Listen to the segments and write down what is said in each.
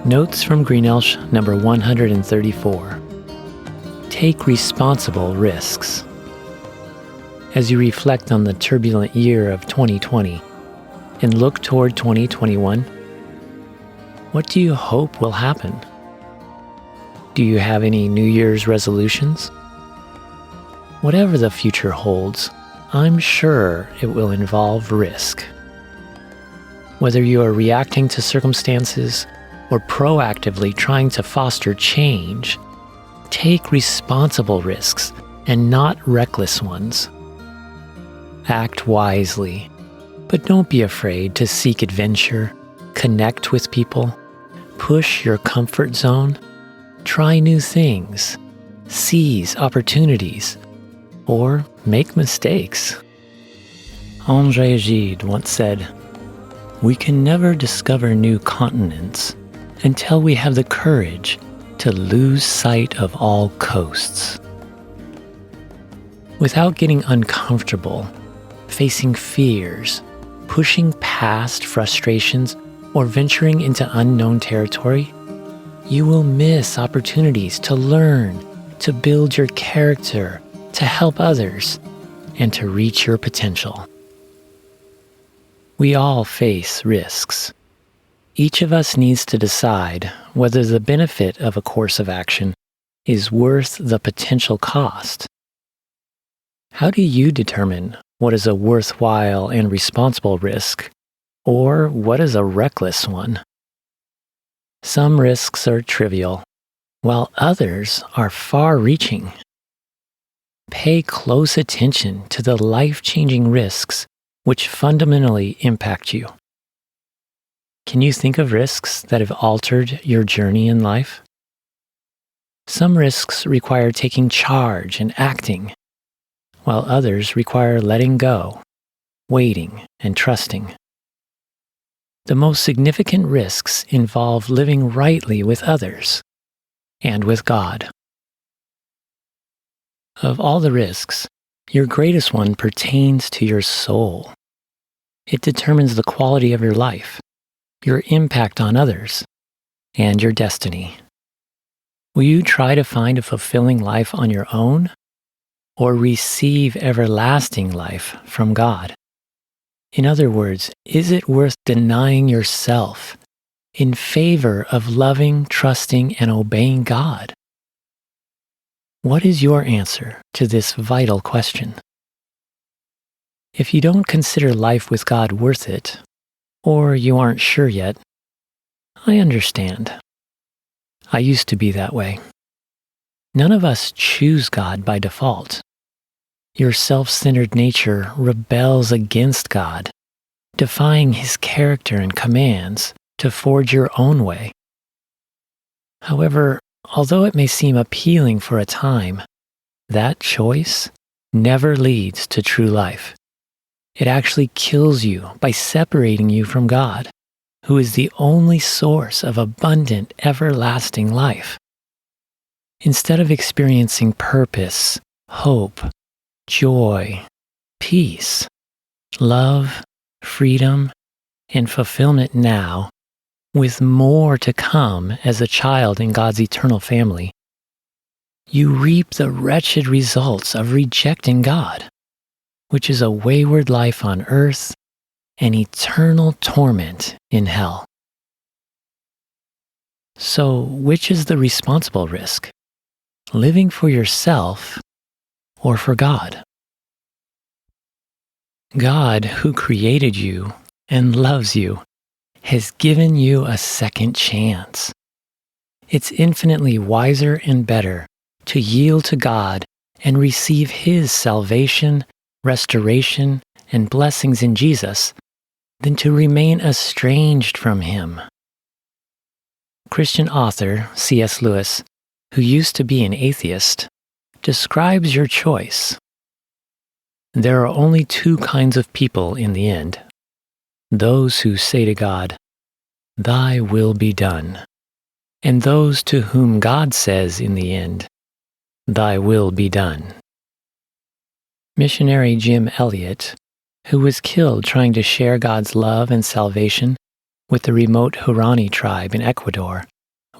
Notes from Greenelsh number 134. Take responsible risks. As you reflect on the turbulent year of 2020 and look toward 2021, what do you hope will happen? Do you have any New Year's resolutions? Whatever the future holds, I'm sure it will involve risk. Whether you are reacting to circumstances or proactively trying to foster change, take responsible risks and not reckless ones. Act wisely, but don't be afraid to seek adventure, connect with people, push your comfort zone, try new things, seize opportunities, or make mistakes. André Gide once said, "We can never discover new continents until we have the courage to lose sight of all coasts." Without getting uncomfortable, facing fears, pushing past frustrations, or venturing into unknown territory, you will miss opportunities to learn, to build your character, to help others, and to reach your potential. We all face risks. Each of us needs to decide whether the benefit of a course of action is worth the potential cost. How do you determine what is a worthwhile and responsible risk, or what is a reckless one? Some risks are trivial, while others are far-reaching. Pay close attention to the life-changing risks which fundamentally impact you. Can you think of risks that have altered your journey in life? Some risks require taking charge and acting, while others require letting go, waiting, and trusting. The most significant risks involve living rightly with others and with God. Of all the risks, your greatest one pertains to your soul. It determines the quality of your life, your impact on others, and your destiny. Will you try to find a fulfilling life on your own, or receive everlasting life from God? In other words, is it worth denying yourself in favor of loving, trusting, and obeying God? What is your answer to this vital question? If you don't consider life with God worth it, or you aren't sure yet, I understand. I used to be that way. None of us choose God by default. Your self-centered nature rebels against God, defying His character and commands to forge your own way. However, although it may seem appealing for a time, that choice never leads to true life. It actually kills you by separating you from God, who is the only source of abundant, everlasting life. Instead of experiencing purpose, hope, joy, peace, love, freedom, and fulfillment now, with more to come as a child in God's eternal family, you reap the wretched results of rejecting God, which is a wayward life on earth and eternal torment in hell. So, which is the responsible risk? Living for yourself or for God? God, who created you and loves you, has given you a second chance. It's infinitely wiser and better to yield to God and receive His salvation, restoration, and blessings in Jesus than to remain estranged from Him. Christian author C.S. Lewis, who used to be an atheist, describes your choice. There are only two kinds of people in the end: those who say to God, "Thy will be done," and those to whom God says in the end, "Thy will be done." Missionary Jim Elliot, who was killed trying to share God's love and salvation with the remote Huaorani tribe in Ecuador,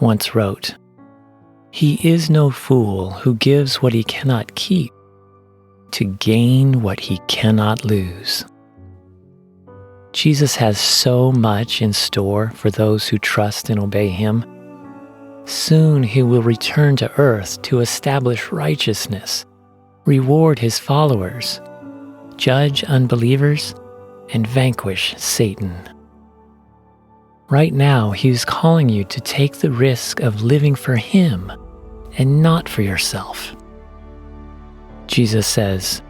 once wrote, "He is no fool who gives what he cannot keep to gain what he cannot lose." Jesus has so much in store for those who trust and obey him. Soon he will return to earth to establish righteousness, reward his followers, judge unbelievers, and vanquish Satan. Right now, he is calling you to take the risk of living for him and not for yourself. Jesus says,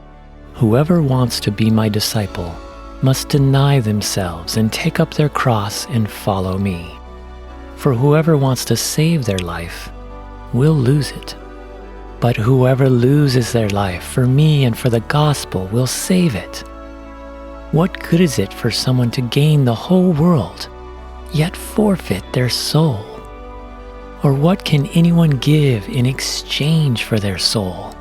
"Whoever wants to be my disciple must deny themselves and take up their cross and follow me. For whoever wants to save their life will lose it. But whoever loses their life for me and for the gospel will save it. What good is it for someone to gain the whole world, yet forfeit their soul? Or what can anyone give in exchange for their soul?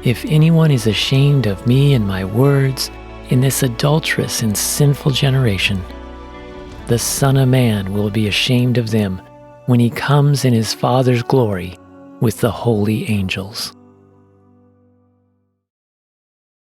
If anyone is ashamed of me and my words in this adulterous and sinful generation, the Son of Man will be ashamed of them when he comes in his Father's glory with the holy angels."